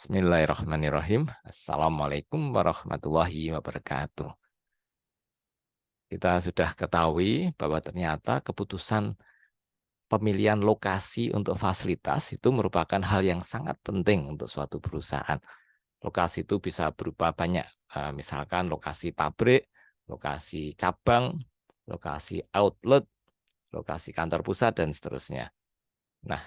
Bismillahirrahmanirrahim. Assalamualaikum warahmatullahi wabarakatuh. Kita sudah ketahui bahwa ternyata keputusan pemilihan lokasi untuk fasilitas itu merupakan hal yang sangat penting untuk suatu perusahaan. Lokasi itu bisa berupa banyak, misalkan lokasi pabrik, lokasi cabang, lokasi outlet, lokasi kantor pusat, dan seterusnya. Nah,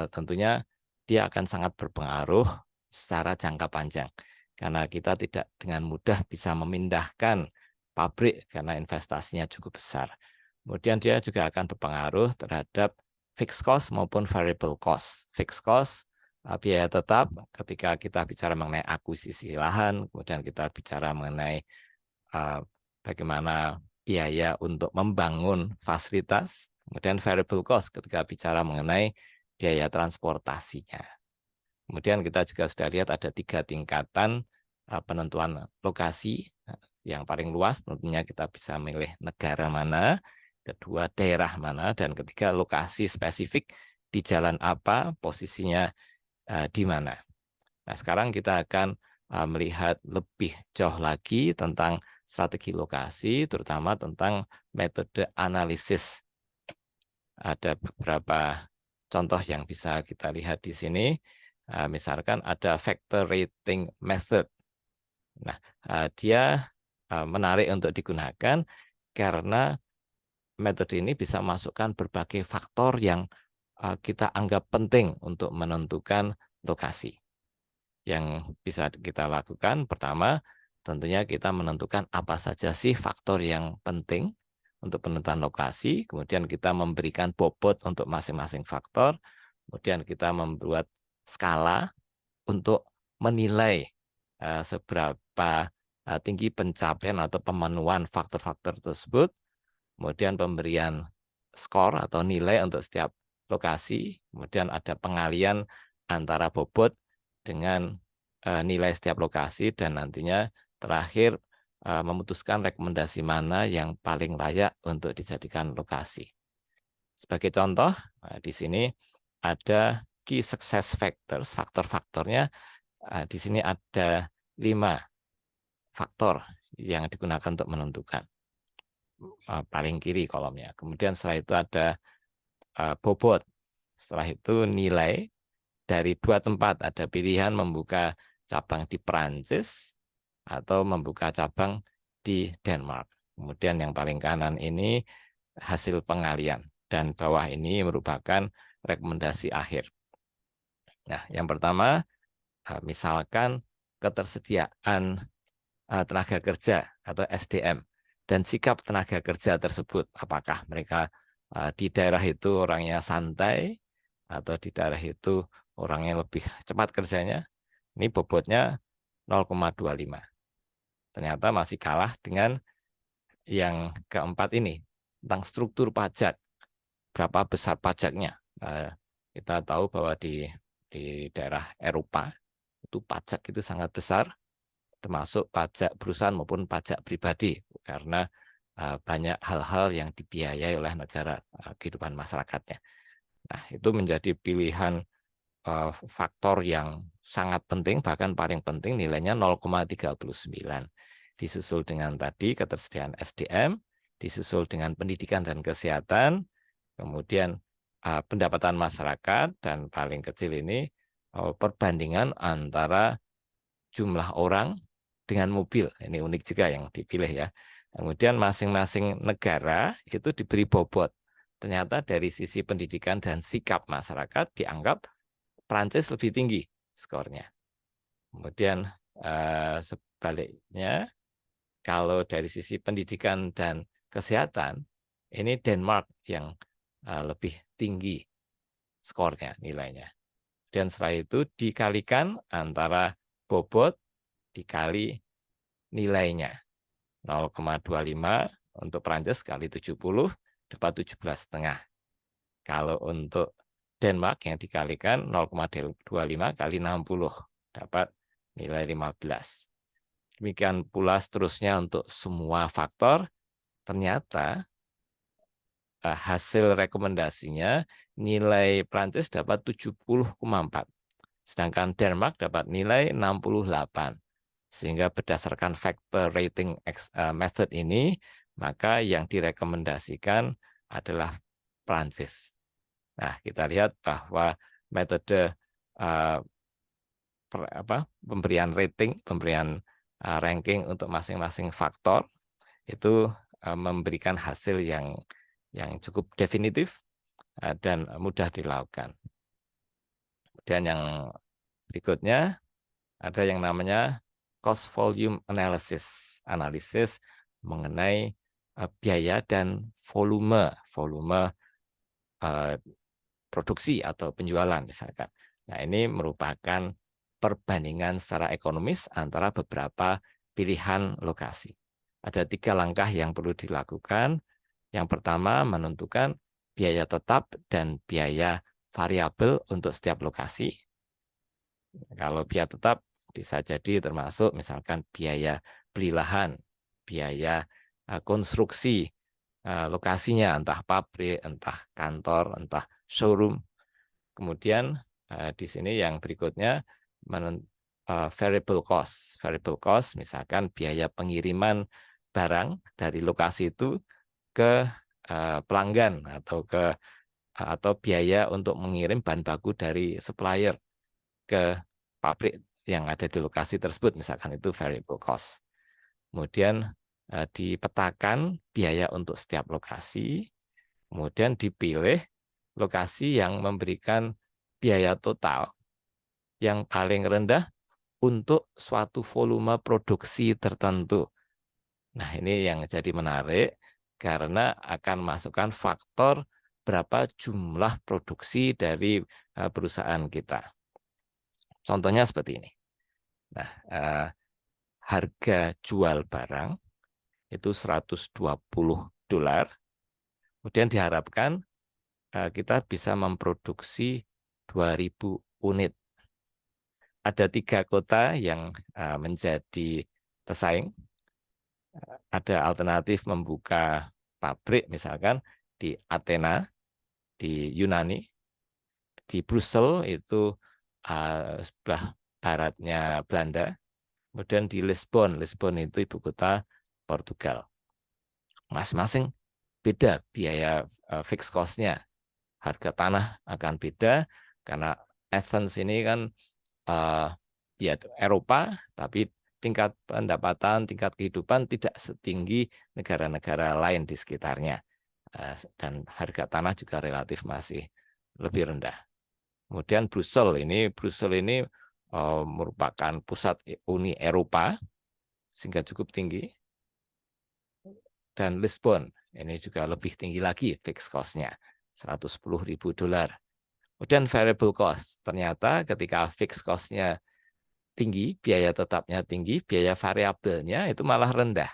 tentunya dia akan sangat berpengaruh secara jangka panjang karena kita tidak dengan mudah bisa memindahkan pabrik karena investasinya cukup besar. Kemudian dia juga akan berpengaruh terhadap fixed cost maupun variable cost. Fixed cost biaya tetap ketika kita bicara mengenai akuisisi lahan, kemudian kita bicara mengenai bagaimana biaya untuk membangun fasilitas, kemudian variable cost ketika bicara mengenai biaya transportasinya. Kemudian kita juga sudah lihat ada 3 tingkatan penentuan lokasi. Yang paling luas tentunya kita bisa milih negara mana, kedua daerah mana, dan ketiga lokasi spesifik di jalan apa, posisinya di mana. Nah, sekarang kita akan melihat lebih jauh lagi tentang strategi lokasi, terutama tentang metode analisis. Ada beberapa contoh yang bisa kita lihat di sini. Misalkan ada factor rating method. Nah, dia menarik untuk digunakan karena metode ini bisa masukkan berbagai faktor yang kita anggap penting untuk menentukan lokasi. Yang bisa kita lakukan, pertama, tentunya kita menentukan apa saja sih faktor yang penting untuk penentuan lokasi, kemudian kita memberikan bobot untuk masing-masing faktor, kemudian kita membuat skala untuk menilai seberapa tinggi pencapaian atau pemenuhan faktor-faktor tersebut, kemudian pemberian skor atau nilai untuk setiap lokasi, kemudian ada pengalian antara bobot dengan nilai setiap lokasi, dan nantinya terakhir memutuskan rekomendasi mana yang paling layak untuk dijadikan lokasi. Sebagai contoh, di sini ada key success factors, faktor-faktornya. Di sini ada 5 faktor yang digunakan untuk menentukan. Paling kiri kolomnya. Kemudian setelah itu ada bobot. Setelah itu nilai. Dari 2 tempat ada pilihan membuka cabang di Perancis atau membuka cabang di Denmark. Kemudian yang paling kanan ini hasil pengalian, dan bawah ini merupakan rekomendasi akhir. Nah, yang pertama, misalkan ketersediaan tenaga kerja atau SDM dan sikap tenaga kerja tersebut. Apakah mereka di daerah itu orangnya santai atau di daerah itu orangnya lebih cepat kerjanya. Ini bobotnya 0,25. Ternyata masih kalah dengan yang keempat ini, tentang struktur pajak. Berapa besar pajaknya? Kita tahu bahwa di daerah Eropa itu pajak itu sangat besar, termasuk pajak perusahaan maupun pajak pribadi, karena banyak hal-hal yang dibiayai oleh negara, kehidupan masyarakatnya. Nah, itu menjadi pilihan faktor yang sangat penting, bahkan paling penting, nilainya 0,39. Disusul dengan tadi ketersediaan SDM, disusul dengan pendidikan dan kesehatan, kemudian pendapatan masyarakat, dan paling kecil ini perbandingan antara jumlah orang dengan mobil. Ini unik juga yang dipilih ya. Kemudian masing-masing negara itu diberi bobot. Ternyata dari sisi pendidikan dan sikap masyarakat dianggap Prancis lebih tinggi skornya. Kemudian sebaliknya, kalau dari sisi pendidikan dan kesehatan, ini Denmark yang lebih tinggi skornya, nilainya. Dan setelah itu dikalikan antara bobot dikali nilainya. 0,25 untuk Prancis kali 70 dapat 17,5. Kalau untuk Denmark yang dikalikan 0,25 kali 60 dapat nilai 15. Demikian pula seterusnya untuk semua faktor. Ternyata hasil rekomendasinya nilai Prancis dapat 70,4. Sedangkan Denmark dapat nilai 68. Sehingga berdasarkan factor rating method ini, maka yang direkomendasikan adalah Prancis. Nah, kita lihat bahwa metode pemberian rating, pemberian ranking untuk masing-masing faktor itu memberikan hasil yang cukup definitif dan mudah dilakukan. Dan yang berikutnya ada yang namanya cost volume analysis, analisis mengenai biaya dan volume produksi atau penjualan misalkan. Nah, ini merupakan perbandingan secara ekonomis antara beberapa pilihan lokasi. Ada 3 langkah yang perlu dilakukan. Yang pertama, menentukan biaya tetap dan biaya variabel untuk setiap lokasi. Kalau biaya tetap bisa jadi termasuk misalkan biaya beli lahan, biaya konstruksi lokasinya, entah pabrik, entah kantor, entah showroom. Kemudian di sini yang berikutnya variable cost. Variable cost misalkan biaya pengiriman barang dari lokasi itu ke pelanggan atau biaya untuk mengirim bahan baku dari supplier ke pabrik yang ada di lokasi tersebut, misalkan itu variable cost. Kemudian dipetakan biaya untuk setiap lokasi, kemudian dipilih lokasi yang memberikan biaya total yang paling rendah untuk suatu volume produksi tertentu. Nah, ini yang jadi menarik karena akan masukkan faktor berapa jumlah produksi dari perusahaan kita. Contohnya seperti ini. Nah, harga jual barang itu $120. Kemudian diharapkan kita bisa memproduksi 2.000 unit. Ada 3 kota yang menjadi pesaing. Ada alternatif membuka pabrik misalkan di Athena, di Yunani, di Brussels itu sebelah baratnya Belanda, kemudian di Lisbon itu ibu kota Portugal. Masing-masing beda biaya fixed cost-nya. Harga tanah akan beda karena Athens ini kan ya Eropa, tapi tingkat pendapatan, tingkat kehidupan tidak setinggi negara-negara lain di sekitarnya. Dan harga tanah juga relatif masih lebih rendah. Kemudian Brussels ini merupakan pusat Uni Eropa, sehingga cukup tinggi. Dan Lisbon ini juga lebih tinggi lagi fixed cost-nya, $110.000. Kemudian variable cost, ternyata ketika fixed cost-nya tinggi, biaya tetapnya tinggi, biaya variabelnya itu malah rendah.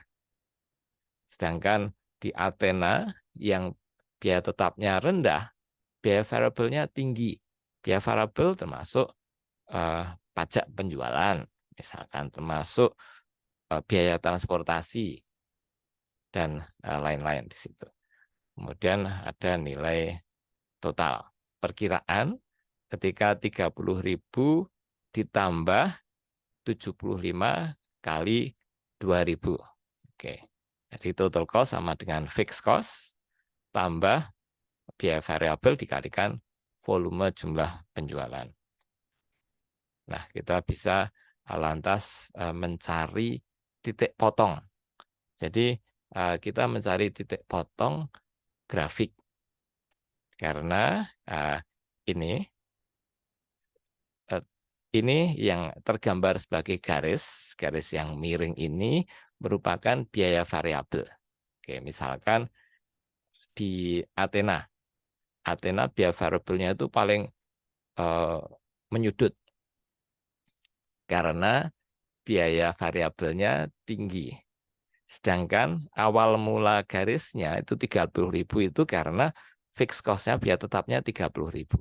Sedangkan di Athena yang biaya tetapnya rendah, biaya variabelnya tinggi. Biaya variabel termasuk pajak penjualan, misalkan termasuk biaya transportasi, dan lain-lain di situ. Kemudian ada nilai total. Perkiraan ketika 30.000 ditambah 75 kali 2.000. Oke. Jadi total cost sama dengan fixed cost tambah biaya variabel dikalikan volume jumlah penjualan. Nah, kita bisa lantas mencari titik potong. Jadi kita mencari titik potong grafik. Karena ini yang tergambar sebagai garis yang miring ini merupakan biaya variabel. Oke, misalkan di Athena biaya variabelnya itu paling menyudut karena biaya variabelnya tinggi. Sedangkan awal mula garisnya itu 30.000 itu karena fixed cost-nya biaya tetapnya 30.000.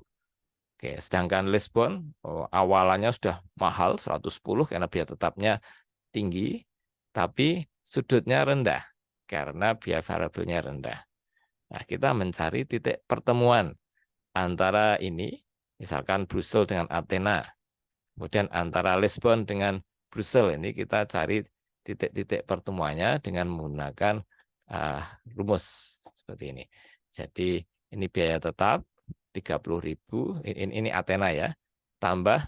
Oke, sedangkan Lisbon awalannya sudah mahal 110 karena biaya tetapnya tinggi, tapi sudutnya rendah karena biaya variabelnya rendah. Nah, kita mencari titik pertemuan antara ini, misalkan Brussels dengan Athena. Kemudian antara Lisbon dengan Brussels ini kita cari titik-titik pertemuannya dengan menggunakan rumus seperti ini. Jadi ini biaya tetap 30.000, ini Athena ya, tambah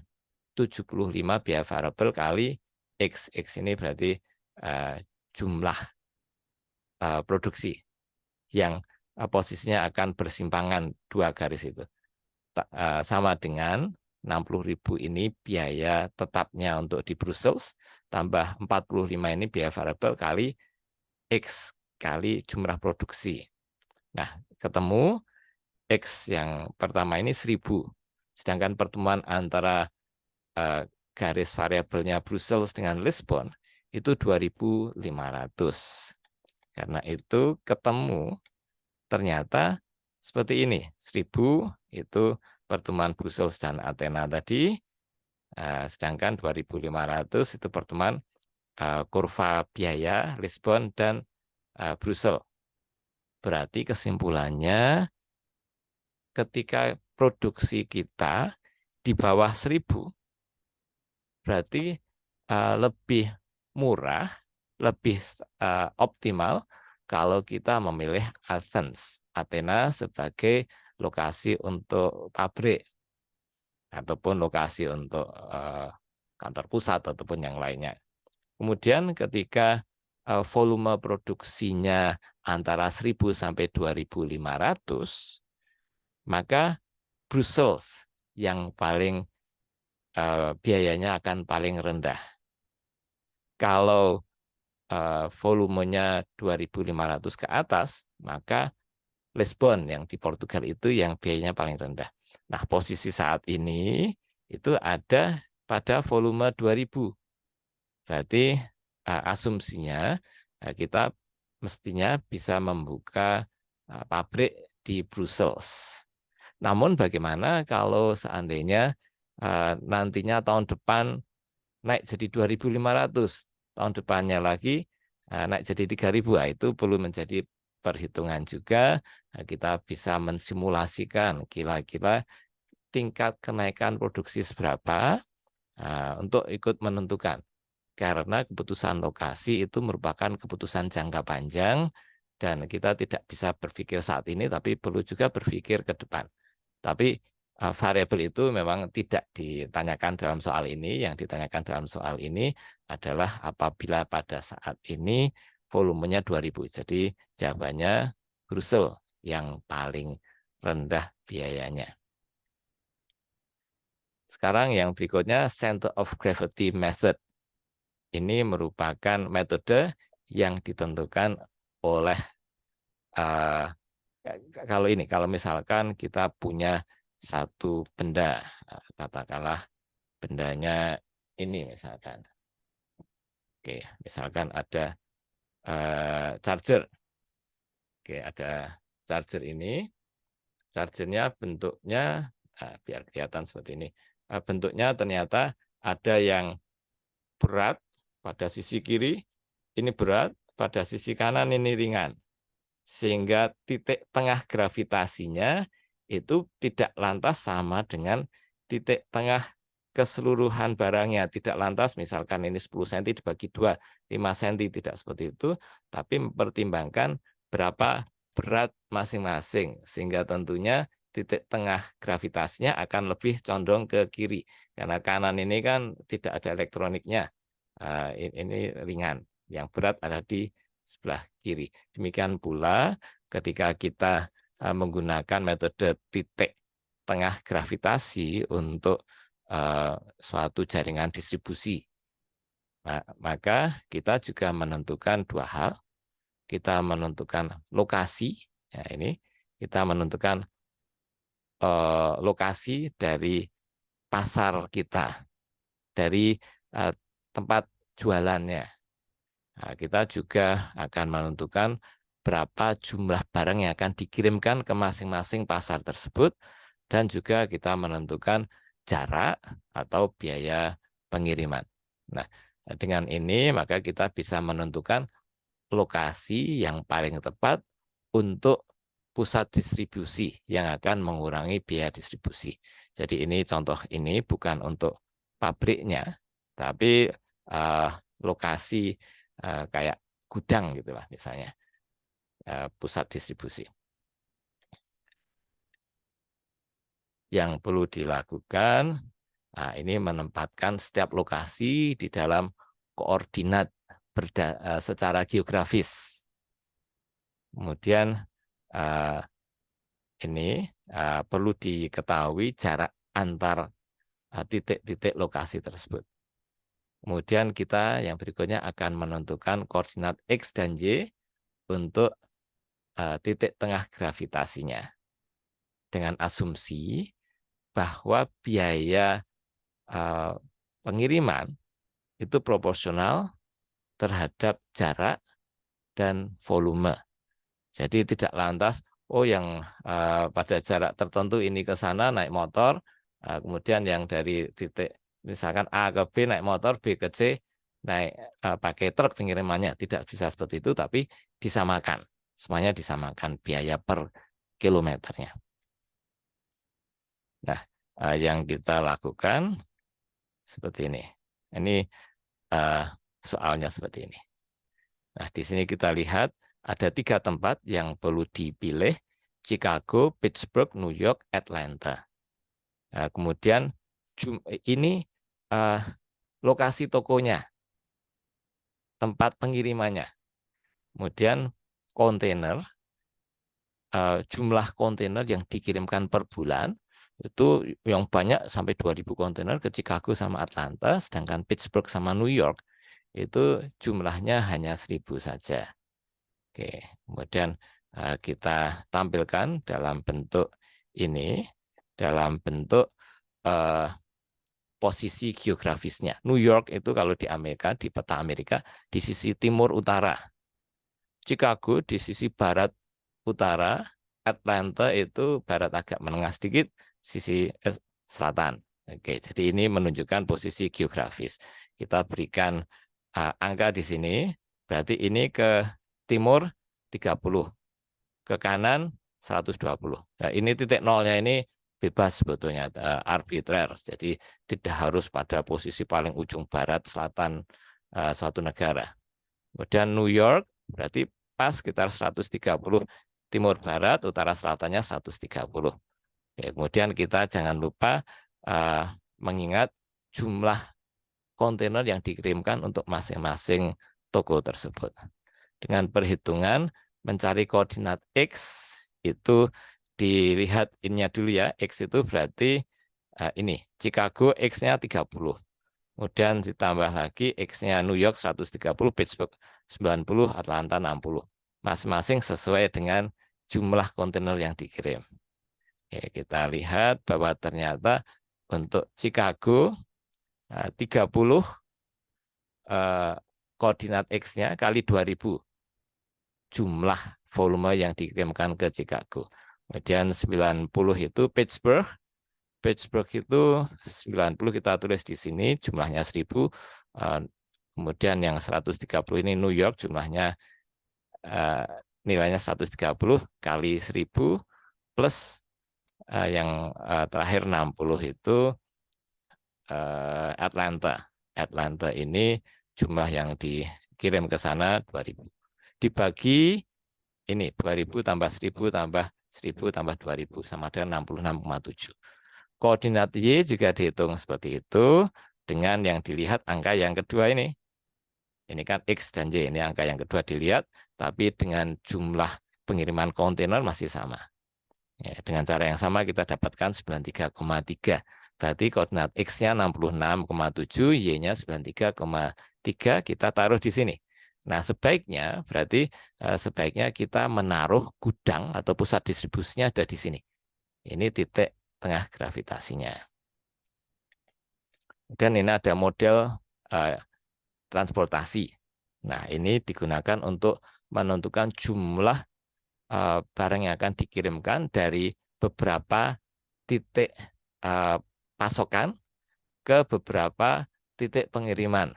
75 biaya variabel kali X. X ini berarti jumlah produksi yang posisinya akan bersimpangan dua garis itu. Sama dengan 60.000 ini biaya tetapnya untuk di Brussels, tambah 45 ini biaya variabel kali X kali jumlah produksi. Nah, ketemu X yang pertama ini 1.000. Sedangkan pertemuan antara garis variabelnya Brussels dengan Lisbon itu 2.500. Karena itu ketemu ternyata seperti ini. 1.000 itu pertemuan Brussels dan Athena tadi, sedangkan 2.500 itu pertemuan kurva biaya Lisbon dan Brussels. Berarti kesimpulannya ketika produksi kita di bawah 1.000, berarti lebih murah, lebih optimal kalau kita memilih Athena sebagai lokasi untuk pabrik ataupun lokasi untuk kantor pusat ataupun yang lainnya. Kemudian ketika volume produksinya antara 1.000 sampai 2.500, maka Brussels yang paling biayanya akan paling rendah. Kalau volumenya 2.500 ke atas, maka Lisbon yang di Portugal itu yang biayanya paling rendah. Nah, posisi saat ini itu ada pada volume 2.000. Berarti asumsinya kita mestinya bisa membuka pabrik di Brussels. Namun bagaimana kalau seandainya nantinya tahun depan naik jadi 2.500, tahun depannya lagi naik jadi 3.000, itu perlu menjadi perhitungan juga. Kita bisa mensimulasikan kira-kira tingkat kenaikan produksi seberapa untuk ikut menentukan. Karena keputusan lokasi itu merupakan keputusan jangka panjang dan kita tidak bisa berpikir saat ini, tapi perlu juga berpikir ke depan. Tapi variabel itu memang tidak ditanyakan dalam soal ini. Yang ditanyakan dalam soal ini adalah apabila pada saat ini volumenya 2.000. Jadi jawabannya Brussels yang paling rendah biayanya. Sekarang yang berikutnya center of gravity method. Ini merupakan metode yang ditentukan oleh kalau misalkan kita punya satu benda, katakanlah bendanya ini misalkan. Oke, misalkan ada charger. Oke, ada charger ini. Chargernya bentuknya biar kelihatan seperti ini. Bentuknya ternyata ada yang berat pada sisi kiri, ini berat, pada sisi kanan ini ringan. Sehingga titik tengah gravitasinya itu tidak lantas sama dengan titik tengah keseluruhan barangnya. Tidak lantas misalkan ini 10 cm dibagi 2, 5 cm, tidak seperti itu, tapi mempertimbangkan berapa berat masing-masing. Sehingga tentunya titik tengah gravitasinya akan lebih condong ke kiri. Karena kanan ini kan tidak ada elektroniknya. Ini ringan. Yang berat ada di sebelah kiri. Demikian pula ketika kita menggunakan metode titik tengah gravitasi untuk suatu jaringan distribusi. Maka kita juga menentukan dua hal. Kita menentukan lokasi, ya ini kita menentukan lokasi dari pasar kita, dari tempat jualannya. Nah, kita juga akan menentukan berapa jumlah barang yang akan dikirimkan ke masing-masing pasar tersebut, dan juga kita menentukan jarak atau biaya pengiriman. Nah, dengan ini maka kita bisa menentukan lokasi yang paling tepat untuk pusat distribusi yang akan mengurangi biaya distribusi. Jadi ini contoh ini bukan untuk pabriknya, tapi lokasi kayak gudang gitulah misalnya, pusat distribusi. Yang perlu dilakukan, nah ini menempatkan setiap lokasi di dalam koordinat secara geografis. Kemudian ini perlu diketahui jarak antar titik-titik lokasi tersebut. Kemudian kita yang berikutnya akan menentukan koordinat X dan Y untuk titik tengah gravitasinya. Dengan asumsi bahwa biaya pengiriman itu proporsional terhadap jarak dan volume. Jadi tidak lantas, oh yang pada jarak tertentu ini ke sana naik motor, kemudian yang dari titik misalkan A ke B naik motor, B ke C naik pakai truk pengirimannya. Tidak bisa seperti itu, tapi disamakan. Semuanya disamakan biaya per kilometernya. Nah, yang kita lakukan seperti ini. Ini soalnya seperti ini. Nah, di sini kita lihat ada 3 tempat yang perlu dipilih: Chicago, Pittsburgh, New York, Atlanta. Nah, kemudian ini lokasi tokonya, tempat pengirimannya. Kemudian kontainer, jumlah kontainer yang dikirimkan per bulan, itu yang banyak sampai 2.000 kontainer ke Chicago sama Atlanta, sedangkan Pittsburgh sama New York itu jumlahnya hanya 1.000 saja. Oke, kemudian kita tampilkan dalam bentuk ini, dalam bentuk posisi geografisnya. New York itu kalau di Amerika, di peta Amerika, di sisi timur utara. Chicago di sisi barat utara, Atlanta itu barat agak menengah sedikit, sisi selatan. Oke, jadi ini menunjukkan posisi geografis. Kita berikan angka di sini, berarti ini ke timur 30, ke kanan 120. Nah, ini titik nolnya ini bebas sebetulnya, arbitrer. Jadi tidak harus pada posisi paling ujung barat selatan suatu negara. Kemudian New York berarti pas sekitar 130, timur barat, utara selatannya 130. Ya, kemudian kita jangan lupa mengingat jumlah kontainer yang dikirimkan untuk masing-masing toko tersebut. Dengan perhitungan mencari koordinat X itu dilihat ininya dulu ya. X itu berarti ini Chicago X-nya 30. Kemudian ditambah lagi X-nya New York 130, Pittsburgh 90, Atlanta 60. Masing-masing sesuai dengan jumlah kontainer yang dikirim. Oke, kita lihat bahwa ternyata untuk Chicago 30 koordinat X-nya kali 2.000 jumlah volume yang dikirimkan ke Chicago. Kemudian 90 itu Pittsburgh. Pittsburgh itu 90 kita tulis di sini, jumlahnya 1.000. Kemudian yang 130 ini New York, jumlahnya nilainya 130 kali 1.000 plus yang terakhir 60 itu Atlanta. Atlanta ini jumlah yang dikirim ke sana 2.000. Dibagi ini 2.000 tambah 1.000 tambah 1.000 tambah 2.000 sama dengan 66,7. Koordinat Y juga dihitung seperti itu dengan yang dilihat angka yang kedua ini. Ini kan X dan Y, ini angka yang kedua dilihat, tapi dengan jumlah pengiriman kontainer masih sama. Ya, dengan cara yang sama kita dapatkan 93,3. Berarti koordinat X-nya 66,7, Y-nya 93,3, kita taruh di sini. Nah, sebaiknya berarti sebaiknya kita menaruh gudang atau pusat distribusinya ada di sini. Ini titik tengah gravitasinya. Dan ini ada model transportasi. Nah, ini digunakan untuk menentukan jumlah barang yang akan dikirimkan dari beberapa titik pasokan ke beberapa titik pengiriman.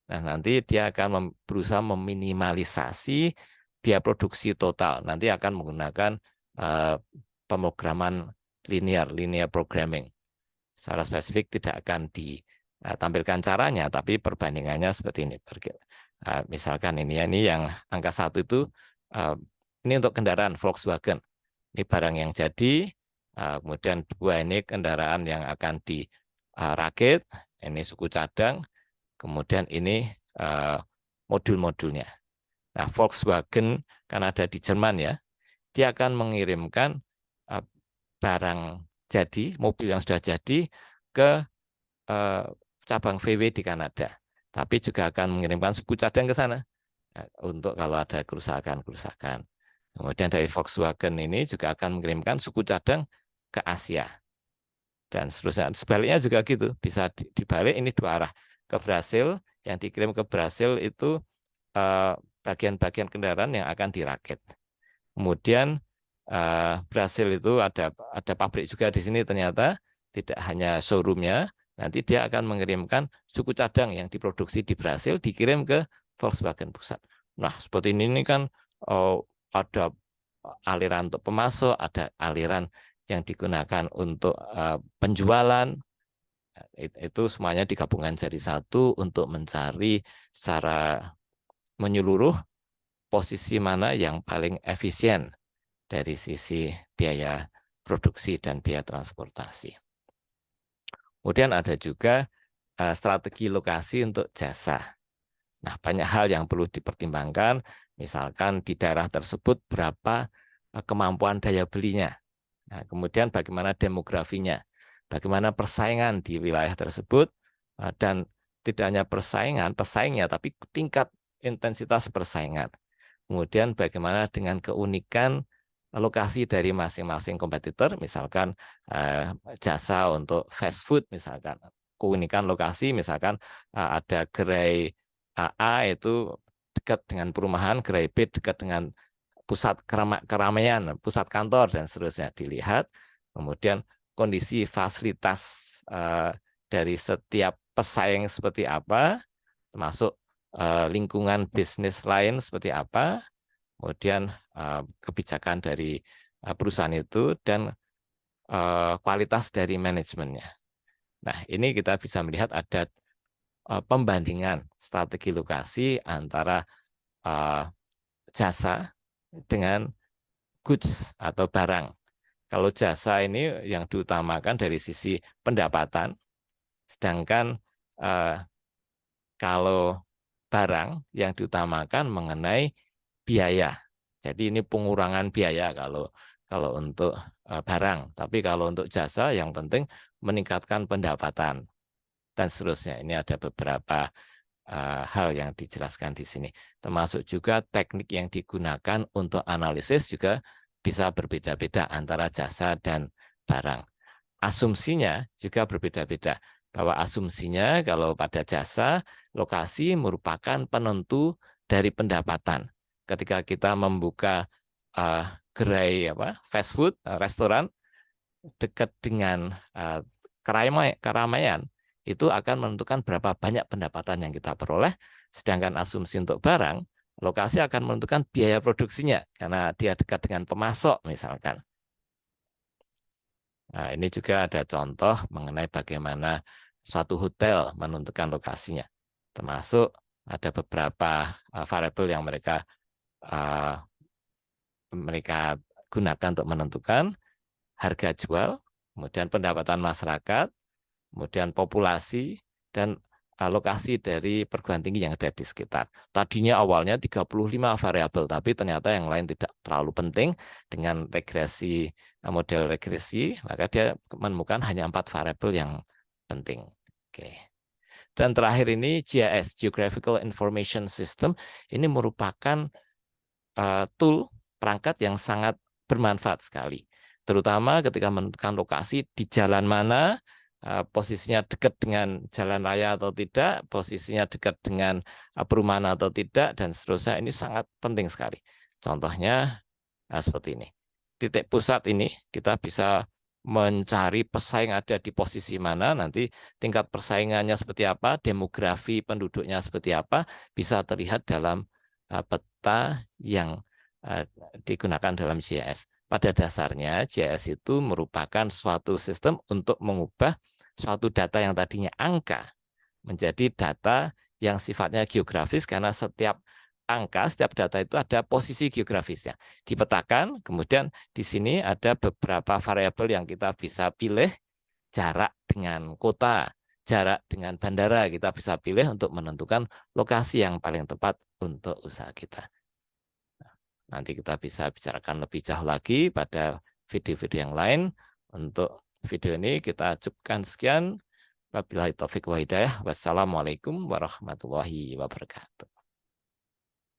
Nah, nanti dia akan berusaha meminimalisasi biaya produksi total. Nanti akan menggunakan pemrograman linear programming. Secara spesifik tidak akan ditampilkan caranya, tapi perbandingannya seperti ini. Misalkan ini yang angka 1 itu, ini untuk kendaraan Volkswagen. Ini barang yang jadi, kemudian 2 ini kendaraan yang akan dirakit, ini suku cadang, kemudian ini modul-modulnya. Nah, Volkswagen kan ada di Jerman ya, dia akan mengirimkan barang jadi, mobil yang sudah jadi ke cabang VW di Kanada. Tapi juga akan mengirimkan suku cadang ke sana untuk kalau ada kerusakan-kerusakan. Kemudian dari Volkswagen ini juga akan mengirimkan suku cadang ke Asia. Dan seterusnya. Sebaliknya juga gitu, bisa dibalik, ini 2 arah. Ke Brasil, yang dikirim ke Brasil itu bagian-bagian kendaraan yang akan dirakit. Kemudian Brasil itu ada pabrik juga di sini ternyata, tidak hanya showroomnya, nanti dia akan mengirimkan suku cadang yang diproduksi di Brasil dikirim ke Volkswagen pusat. Nah, seperti ini kan ada aliran untuk pemasok, ada aliran yang digunakan untuk penjualan, itu semuanya digabungkan jadi satu untuk mencari secara menyeluruh posisi mana yang paling efisien dari sisi biaya produksi dan biaya transportasi. Kemudian ada juga strategi lokasi untuk jasa. Nah, banyak hal yang perlu dipertimbangkan, misalkan di daerah tersebut berapa kemampuan daya belinya. Nah, kemudian bagaimana demografinya, bagaimana persaingan di wilayah tersebut, dan tidak hanya pesaingnya, tapi tingkat intensitas persaingan. Kemudian bagaimana dengan keunikan lokasi dari masing-masing kompetitor, misalkan jasa untuk fast food, misalkan keunikan lokasi, misalkan ada gerai A itu dekat dengan perumahan, gerai B dekat dengan pusat keramaian, pusat kantor, dan seterusnya dilihat. Kemudian kondisi fasilitas dari setiap pesaing seperti apa, termasuk lingkungan bisnis lain seperti apa, kemudian kebijakan dari perusahaan itu, dan kualitas dari manajemennya. Nah, ini kita bisa melihat ada pembandingan strategi lokasi antara jasa dengan goods atau barang. Kalau jasa ini yang diutamakan dari sisi pendapatan, sedangkan kalau barang yang diutamakan mengenai biaya. Jadi ini pengurangan biaya kalau untuk barang. Tapi kalau untuk jasa yang penting meningkatkan pendapatan dan seterusnya. Ini ada beberapa hal yang dijelaskan di sini. Termasuk juga teknik yang digunakan untuk analisis juga bisa berbeda-beda antara jasa dan barang. Asumsinya juga berbeda-beda. Bahwa asumsinya kalau pada jasa, lokasi merupakan penentu dari pendapatan. Ketika kita membuka gerai fast food, restoran dekat dengan keramaian, itu akan menentukan berapa banyak pendapatan yang kita peroleh, sedangkan asumsi untuk barang, lokasi akan menentukan biaya produksinya, karena dia dekat dengan pemasok misalkan. Nah, ini juga ada contoh mengenai bagaimana suatu hotel menentukan lokasinya, termasuk ada beberapa variabel yang mereka gunakan untuk menentukan harga jual, kemudian pendapatan masyarakat, kemudian populasi, dan lokasi dari perguruan tinggi yang ada di sekitar. Tadinya awalnya 35 variabel, tapi ternyata yang lain tidak terlalu penting. Dengan model regresi, maka dia menemukan hanya 4 variabel yang penting. Oke. Dan terakhir ini GIS, Geographical Information System, ini merupakan tool perangkat yang sangat bermanfaat sekali. Terutama ketika menentukan lokasi di jalan mana, posisinya dekat dengan jalan raya atau tidak, posisinya dekat dengan perumahan atau tidak, dan seterusnya. Ini sangat penting sekali. Contohnya seperti ini. Titik pusat ini kita bisa mencari pesaing ada di posisi mana, nanti tingkat persaingannya seperti apa, demografi penduduknya seperti apa, bisa terlihat dalam peta yang digunakan dalam GIS. Pada dasarnya GIS itu merupakan suatu sistem untuk mengubah suatu data yang tadinya angka menjadi data yang sifatnya geografis, karena setiap angka, setiap data itu ada posisi geografisnya. Dipetakan, kemudian di sini ada beberapa variabel yang kita bisa pilih, jarak dengan kota, jarak dengan bandara, kita bisa pilih untuk menentukan lokasi yang paling tepat untuk usaha kita. Nanti kita bisa bicarakan lebih jauh lagi pada video-video yang lain. Untuk video ini kita cukupkan sekian. Wabillahi taufiq wa hidayah. Wassalamualaikum warahmatullahi wabarakatuh.